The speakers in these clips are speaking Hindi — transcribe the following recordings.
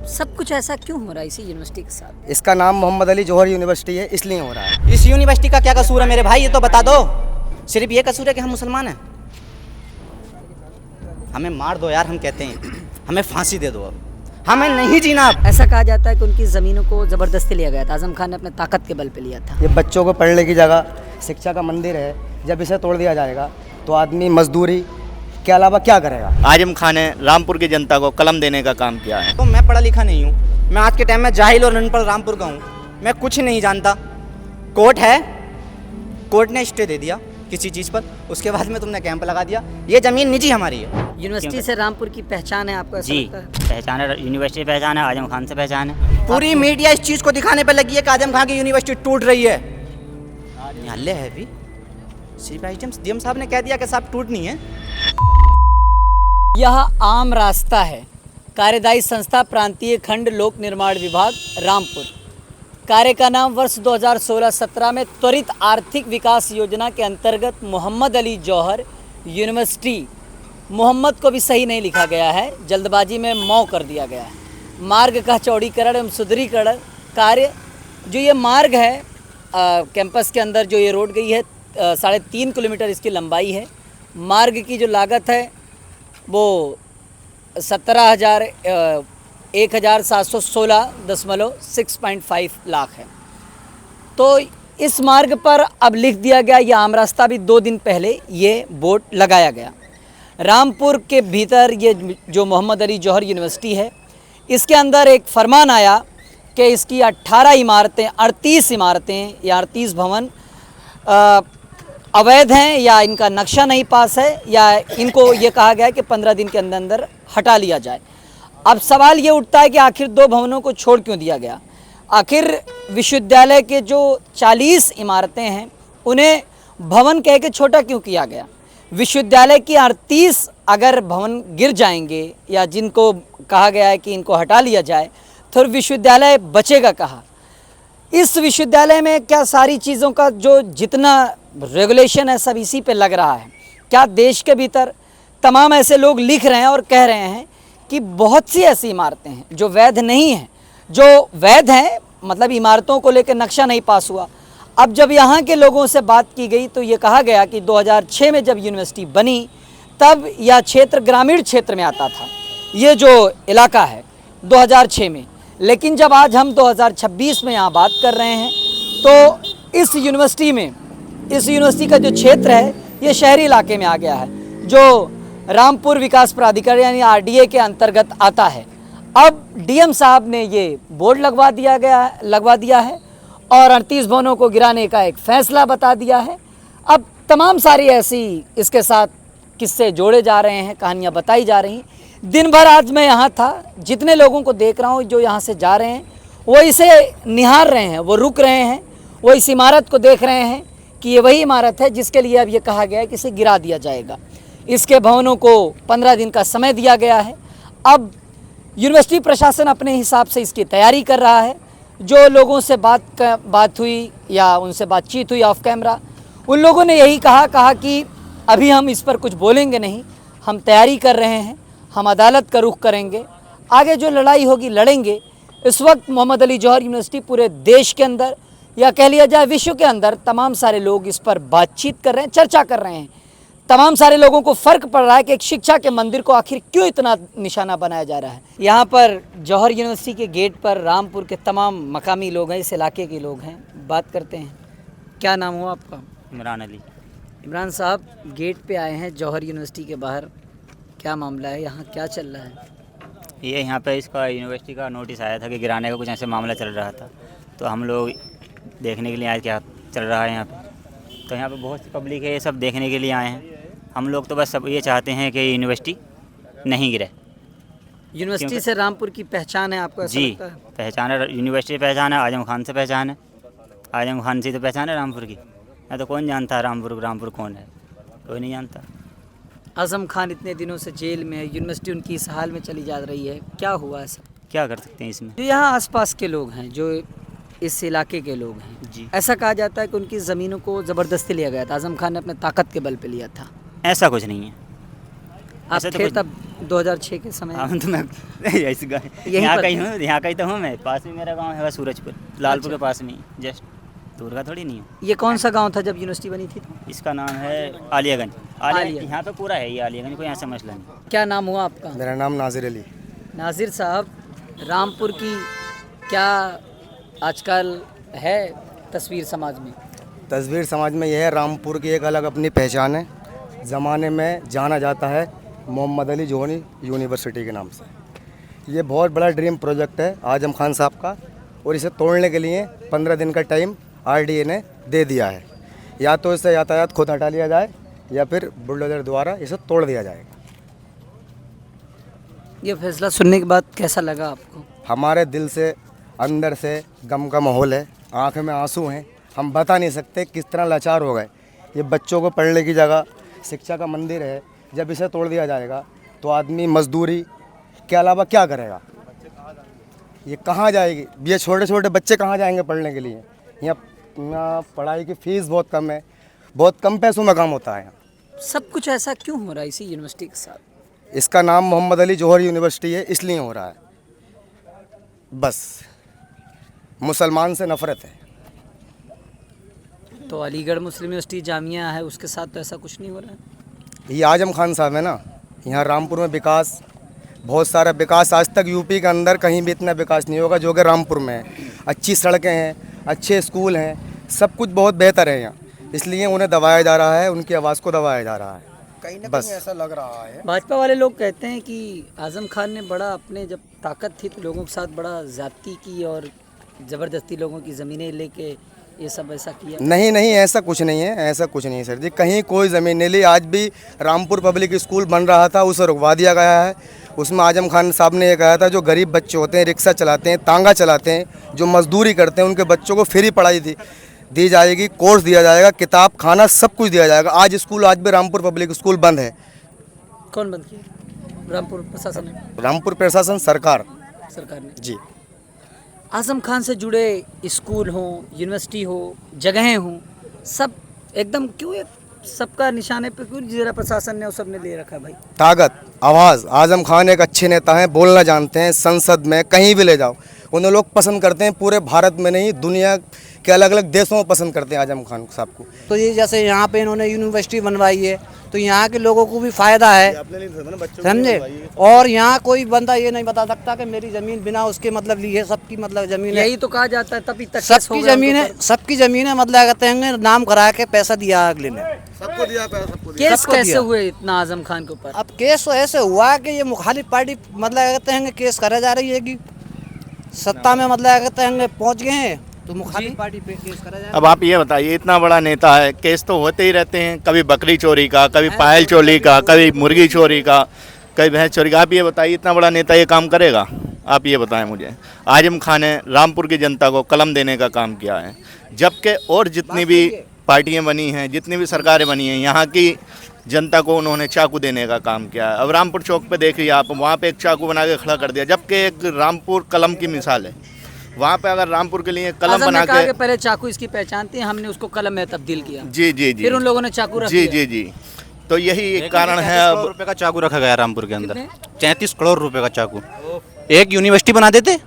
सब कुछ ऐसा क्यों हो रहा है इसी यूनिवर्सिटी के साथ? इसका नाम मोहम्मद अली जौहर यूनिवर्सिटी है, इसलिए हो रहा है। इस यूनिवर्सिटी का क्या कसूर है मेरे भाई, ये तो बता दो। सिर्फ ये कसूर है कि हम मुसलमान हैं? हमें मार दो यार, हम कहते हैं हमें फांसी दे दो, अब हमें नहीं जीना अब। ऐसा कहा जाता है कि उनकी ज़मीनों को ज़बरदस्ती लिया गया था, आज़म खान ने अपने ताकत के बल पे लिया था। ये बच्चों को पढ़ने की जगह, शिक्षा का मंदिर है, जब इसे तोड़ दिया जाएगा तो आदमी मजदूरी के अलावा क्या करेगा? आजम खान ने रामपुर की जनता को कलम देने का काम किया है। तो मैं पढ़ा लिखा नहीं हूँ, मैं आज के टाइम में जाहिल और अनपढ़ रामपुर का हूँ, मैं कुछ नहीं जानता। कोर्ट है, कोर्ट ने स्टे दे दिया किसी चीज़ पर, उसके बाद में तुमने कैंप लगा दिया। ये ज़मीन निजी हमारी है। यूनिवर्सिटी से रामपुर की पहचान है आपको, ऐसा जी लगता है? पहचान है, यूनिवर्सिटी पहचान है, आजम खान से पहचान है। पूरी मीडिया इस चीज़ को दिखाने पर लगी है कि आजम खान की यूनिवर्सिटी टूट रही है। हल्ले है भी, श्री डीएम साहब ने कह दिया कि साहब टूट नहीं है। यह आम रास्ता है। कार्यदायी संस्था प्रांतीय खंड लोक निर्माण विभाग रामपुर। कार्य का नाम वर्ष 2016-17 में त्वरित आर्थिक विकास योजना के अंतर्गत मोहम्मद अली जौहर यूनिवर्सिटी, मोहम्मद को भी सही नहीं लिखा गया है, जल्दबाजी में मौ कर दिया गया है। मार्ग का चौड़ीकरण एवं सुदृढ़ीकरण कार्य, जो ये मार्ग है कैंपस के अंदर जो ये रोड गई है 3.5 किलोमीटर इसकी लंबाई है। मार्ग की जो लागत है वो 1,716.6.5 लाख है। तो इस मार्ग पर अब लिख दिया गया, ये आम रास्ता भी 2 दिन पहले ये बोर्ड लगाया गया। रामपुर के भीतर ये जो मोहम्मद अली जौहर यूनिवर्सिटी है, इसके अंदर एक फरमान आया कि इसकी 18 इमारतें, 38 इमारतें या 38 भवन अवैध हैं, या इनका नक्शा नहीं पास है, या इनको ये कहा गया है कि 15 दिन के अंदर अंदर हटा लिया जाए। अब सवाल ये उठता है कि आखिर 2 भवनों को छोड़ क्यों दिया गया? आखिर विश्वविद्यालय के जो 40 इमारतें हैं उन्हें भवन कह के छोटा क्यों किया गया? विश्वविद्यालय की 38 अगर भवन गिर जाएंगे या जिनको कहा गया है कि इनको हटा लिया जाए तो विश्वविद्यालय बचेगा कहाँ? इस विश्वविद्यालय में क्या सारी चीज़ों का जो जितना रेगुलेशन है सब इसी पे लग रहा है? क्या देश के भीतर तमाम ऐसे लोग लिख रहे हैं और कह रहे हैं कि बहुत सी ऐसी इमारतें हैं जो वैध नहीं हैं, जो वैध हैं मतलब इमारतों को लेकर नक्शा नहीं पास हुआ। अब जब यहाँ के लोगों से बात की गई तो ये कहा गया कि 2006 में जब यूनिवर्सिटी बनी तब यह क्षेत्र ग्रामीण क्षेत्र में आता था, ये जो इलाका है 2006 में। लेकिन जब आज हम 2026 में यहाँ बात कर रहे हैं तो इस यूनिवर्सिटी का जो क्षेत्र है ये शहरी इलाके में आ गया है, जो रामपुर विकास प्राधिकरण यानी आरडीए के अंतर्गत आता है। अब डीएम साहब ने ये बोर्ड लगवा दिया है और 38 भवनों को गिराने का एक फैसला बता दिया है। अब तमाम सारी ऐसी इसके साथ किस्से जोड़े जा रहे हैं, कहानियाँ बताई जा रही हैं। दिन भर आज मैं यहाँ था, जितने लोगों को देख रहा हूँ जो यहाँ से जा रहे हैं वो इसे निहार रहे हैं, वो रुक रहे हैं, वो इस इमारत को देख रहे हैं कि ये वही इमारत है जिसके लिए अब ये कहा गया है कि इसे गिरा दिया जाएगा। इसके भवनों को 15 दिन का समय दिया गया है। अब यूनिवर्सिटी प्रशासन अपने हिसाब से इसकी तैयारी कर रहा है। जो लोगों से बात हुई या उनसे बातचीत हुई ऑफ कैमरा, उन लोगों ने यही कहा कि अभी हम इस पर कुछ बोलेंगे नहीं, हम तैयारी कर रहे हैं, हम अदालत का रुख करेंगे, आगे जो लड़ाई होगी लड़ेंगे। इस वक्त मोहम्मद अली जौहर यूनिवर्सिटी पूरे देश के अंदर या कह लिया जाए विश्व के अंदर तमाम सारे लोग इस पर बातचीत कर रहे हैं, चर्चा कर रहे हैं। तमाम सारे लोगों को फ़र्क पड़ रहा है कि एक शिक्षा के मंदिर को आखिर क्यों इतना निशाना बनाया जा रहा है। यहाँ पर जौहर यूनिवर्सिटी के गेट पर रामपुर के तमाम मकामी लोग हैं, इस इलाके के लोग हैं, बात करते हैं। क्या नाम हुआ आपका? इमरान अली। इमरान साहब, गेट पे आए हैं जौहर यूनिवर्सिटी के बाहर, क्या मामला है, यहाँ क्या चल रहा है? ये यहाँ पे इसका यूनिवर्सिटी का नोटिस आया था कि गिराने का कुछ ऐसे मामला चल रहा था, तो हम लोग देखने के लिए आए क्या चल रहा है यहाँ पे। तो यहाँ पे बहुत सी पब्लिक है, ये सब देखने के लिए आए हैं। हम लोग तो बस सब ये चाहते हैं कि यूनिवर्सिटी नहीं गिरे। यूनिवर्सिटी से रामपुर की पहचान है आपको, ऐसा जी लगता है? पहचान है, यूनिवर्सिटी पहचान है, आजम खान से पहचान है, आजम खान से तो पहचान है रामपुर की। मैं तो कौन जानता है रामपुर कौन है, कोई नहीं जानता। आज़म खान इतने दिनों से जेल में है, यूनिवर्सिटी उनकी इस हाल में चली जा रही है, क्या हुआ ऐसा? क्या कर सकते हैं इसमें? जो यहाँ आसपास के लोग हैं, जो इस इलाके के लोग हैं जी, ऐसा कहा जाता है कि उनकी ज़मीनों को ज़बरदस्ती लिया गया था, आज़म खान ने अपने ताकत के बल पे लिया था। ऐसा कुछ नहीं है। आप ऐसा तो थे कुछ तब? 2006 के समय? हम तो मैं ऐसे यहाँ पर का ही हूँ, यहाँ का ही तो हूँ मैं। पास में मेरा गांव है सूरजपुर, लालपुर के पास में ही, जस्ट दूर का थोड़ी नहीं हूँ। ये कौन सा गांव था जब यूनिवर्सिटी बनी थी? इसका नाम है आलियागंज। आलिया। यहाँ पे पूरा है ये आलियागंज, कोई यहाँ से मसला नहीं। क्या नाम हुआ आपका? मेरा नाम नाजिर अली। नाजिर साहब, रामपुर की क्या आजकल है तस्वीर समाज में? तस्वीर समाज में यह है, रामपुर की एक अलग अपनी पहचान है। ज़माने में जाना जाता है मोहम्मद अली जोहरी यूनिवर्सिटी के नाम से। ये बहुत बड़ा ड्रीम प्रोजेक्ट है आजम खान साहब का, और इसे तोड़ने के लिए 15 दिन का टाइम आरडीए ने दे दिया है। या तो इससे यातायात खुद हटा लिया जाए या फिर बुलडोजर द्वारा इसे तोड़ दिया जाएगा। ये फैसला सुनने के बाद कैसा लगा आपको? हमारे दिल से, अंदर से गम का माहौल है, आँख में आंसू हैं। हम बता नहीं सकते किस तरह लाचार हो गए। ये बच्चों को पढ़ने की जगह, शिक्षा का मंदिर है। जब इसे तोड़ दिया जाएगा तो आदमी मजदूरी के अलावा क्या करेगा? ये कहाँ जाएगी? ये छोटे छोटे बच्चे कहाँ जाएंगे पढ़ने के लिए? यहाँ पढ़ाई की फ़ीस बहुत कम है, बहुत कम पैसों में काम होता है यहाँ। सब कुछ ऐसा क्यों हो रहा है इसी यूनिवर्सिटी के साथ? इसका नाम मोहम्मद अली जोहर यूनिवर्सिटी है, इसलिए हो रहा है। बस मुसलमान से नफ़रत है। तो अलीगढ़ मुस्लिम यूनिवर्सिटी जामिया है, उसके साथ तो ऐसा कुछ नहीं हो रहा है। ये आजम खान साहब है ना, यहाँ रामपुर में विकास, बहुत सारा विकास। आज तक यूपी के अंदर कहीं भी इतना विकास नहीं होगा जो कि रामपुर में है। अच्छी सड़कें हैं, अच्छे स्कूल हैं, सब कुछ बहुत बेहतर है यहाँ। इसलिए उन्हें दबाया जा रहा है, उनकी आवाज़ को दबाया जा रहा है। कहीं ना कहीं ऐसा लग रहा है। भाजपा वाले लोग कहते हैं कि आजम खान ने बड़ा अपने जब ताकत थी तो लोगों के साथ बड़ा ज़्यादती की और ज़बरदस्ती लोगों की ज़मीनें लेके ये सब ऐसा किया। नहीं नहीं, ऐसा कुछ नहीं है, ऐसा कुछ नहीं है सर जी। कहीं कोई ज़मीन नहीं ली। आज भी रामपुर पब्लिक स्कूल बन रहा था, उसे रुकवा दिया गया है। उसमें आजम खान साहब ने ये कहा था जो गरीब बच्चे होते हैं, रिक्शा चलाते हैं, तांगा चलाते हैं, जो मजदूरी करते हैं, उनके बच्चों को फ्री पढ़ाई दी जाएगी, कोर्स दिया जाएगा, किताब खाना सब कुछ दिया जाएगा। आज भी रामपुर पब्लिक स्कूल बंद है। कौन बंद किया? रामपुर प्रशासन ने? रामपुर प्रशासन, सरकार ने जी। आजम खान से जुड़े स्कूल हो, यूनिवर्सिटी हो, जगहें हों, सब एकदम क्यों एक सबका निशाने पे क्यों जिला प्रशासन ने और सब ने ले रखा है भाई? ताकत, आवाज़। आजम खान एक अच्छे नेता हैं, बोलना जानते हैं। संसद में कहीं भी ले जाओ उन्हें लोग पसंद करते हैं। पूरे भारत में नहीं, दुनिया के अलग अलग देशों में पसंद करते हैं आजम खान साहब को। तो ये जैसे यहाँ पे इन्होंने यूनिवर्सिटी बनवाई है तो यहाँ के लोगों को भी फ़ायदा है, समझे। और यहाँ कोई बंदा ये नहीं बता सकता कि मेरी ज़मीन बिना उसके मतलब ली है। सबकी मतलब ज़मीन है, यही तो कहा जाता है, तभी तक सबकी ज़मीन है, सबकी ज़मीन है। मतलब कहते हैं नाम करा के पैसा दिया अगले ने, सबको दिया पैसा, सबको केस सबको कैसे दिया। हुए इतना आजम खान के ऊपर? अब केस तो ऐसे हुआ कि ये मुखालिफ पार्टी मतलब कहते हैं केस करा जा रही है कि सत्ता में मतलब कहते हैं पहुँच गए हैं तो मुखालिफ पार्टी पे केस करा जा। अब आप ये बताइए, इतना बड़ा नेता है, केस तो होते ही रहते हैं। कभी बकरी चोरी का, कभी पायल चोरी का, कभी मुर्गी चोरी का, कभी भैंस चोरी का। आप ये बताइए, इतना बड़ा नेता ये काम करेगा? आप ये बताएं मुझे। आजम खान ने रामपुर की जनता को कलम देने का काम किया है, जबकि और जितनी भी पार्टियां बनी हैं, जितनी भी सरकारें बनी हैं, यहाँ की जनता को उन्होंने चाकू देने का काम किया है। अब रामपुर चौक पे देखिए आप, वहाँ पे एक चाकू बना के खड़ा कर दिया, जबकि एक रामपुर कलम की मिसाल है। वहाँ पे अगर रामपुर के लिए कलम बना के, पहले चाकू इसकी पहचान थी, हमने उसको कलम में तब्दील किया। जी जी जी, फिर उन लोगों ने चाकू रख जी दिया। जी जी, तो यही एक कारण है। 33 करोड़ रुपए का चाकू रखा गया रामपुर के अंदर। 33 करोड़ रुपए का चाकू, एक यूनिवर्सिटी बना देते।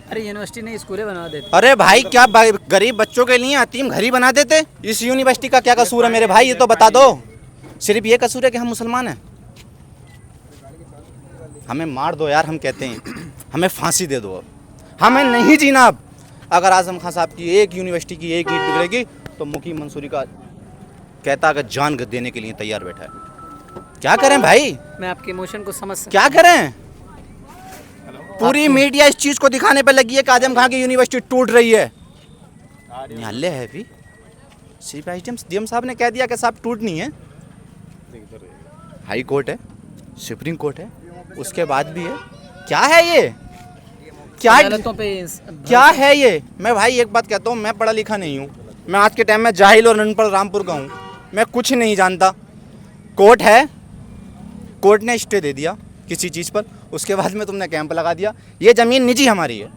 अरे यूनिवर्सिटी नहीं, स्कूलें बनवा देते। अरे भाई क्या गरीब बच्चों के लिए यतीम घर ही बना देते। इस यूनिवर्सिटी का क्या कसूर है मेरे भाई, ये तो बता दो। सिर्फ ये कसूर है कि हम मुसलमान हैं। हमें मार दो यार, हम कहते हैं हमें फांसी दे दो, अब हमें नहीं जीना। अब अगर आजम खान साहब की एक यूनिवर्सिटी की एक ईंट बिगड़ेगी तो मुकीम मंसूरी का कहता अगर जान देने के लिए तैयार बैठा है। क्या करें भाई, मैं आपके इमोशन को समझ सकता क्या करें। पूरी मीडिया इस चीज को दिखाने पे लगी है कि आजम खान की यूनिवर्सिटी टूट रही है। न्यायालय है भी, सिर्फ डीएम साहब ने कह दिया कि साहब टूटनी है। हाई कोर्ट है, सुप्रीम कोर्ट है, उसके बाद भी है। क्या है ये, क्या है ये? मैं भाई एक बात कहता हूँ, मैं पढ़ा लिखा नहीं हूँ। मैं आज के टाइम में जाहिल और अनपढ़ रामपुर का हूँ। मैं कुछ नहीं जानता। कोर्ट है, कोर्ट ने स्टे दे दिया किसी चीज़ पर, उसके बाद में तुमने कैंप लगा दिया। ये ज़मीन निजी हमारी है।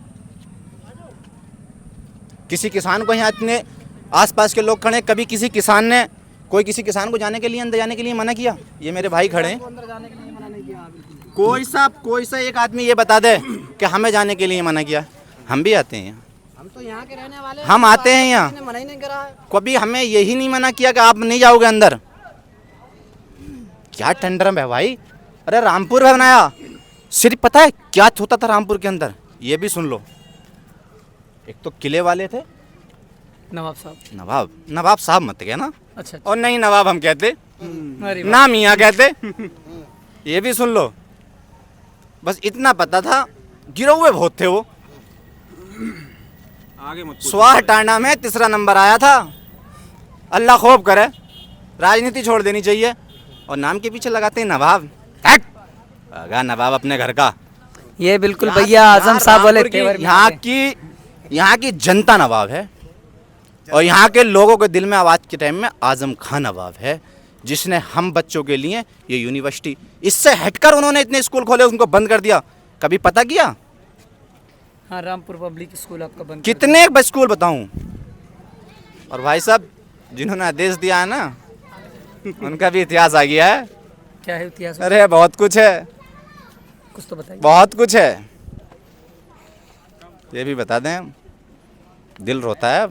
किसी किसान को, यहाँ इतने आसपास के लोग खड़े, कभी किसी किसान को जाने के लिए अंदर जाने के लिए मना किया? ये मेरे भाई खड़े हैं, कोई सा एक आदमी ये बता दे कि हमें जाने के लिए मना किया। हम भी आते हैं यहाँ, हम तो यहाँ के रहने वाले हम आते हैं यहाँ, मना ही नहीं करा है। कभी हमें यही नहीं मना किया कि आप नहीं जाओगे अंदर। क्या टेंडरम है भाई। अरे रामपुर में बनाया, सिर्फ पता है क्या होता था रामपुर के अंदर, ये भी सुन लो। एक तो किले वाले थे, नवाब साहब। नवाब साहब मत कहना, अच्छा और नहीं नवाब हम कहते, अरे ना मियाँ कहते। ये भी सुन लो। बस इतना पता था, गिरे हुए बहुत थे वो। स्वाह टांडा में 3रा नंबर आया था। अल्लाह खौफ करे, राजनीति छोड़ देनी चाहिए। और नाम के पीछे लगाते हैं नवाब। हट! अगा नवाब अपने घर का। ये बिल्कुल भैया आजम साहब वाले तेवर में आ गए। यहाँ की जनता नवाब है, और यहाँ के लोगों के दिल में आवाज़ के टाइम में आजम खान नवाब है, जिसने हम बच्चों के लिए ये यूनिवर्सिटी, इससे हटकर उन्होंने इतने स्कूल खोले, उनको बंद कर दिया। कभी पता किया? हाँ, रामपुर पब्लिक स्कूल आपका बंद कितने स्कूल बताऊं। और भाई साहब जिन्होंने आदेश दिया है ना, उनका भी इतिहास आ गया है। क्या है इतिहास? अरे बहुत कुछ है, कुछ तो बताइए। बहुत कुछ है। ये भी बता दें, दिल रोता है।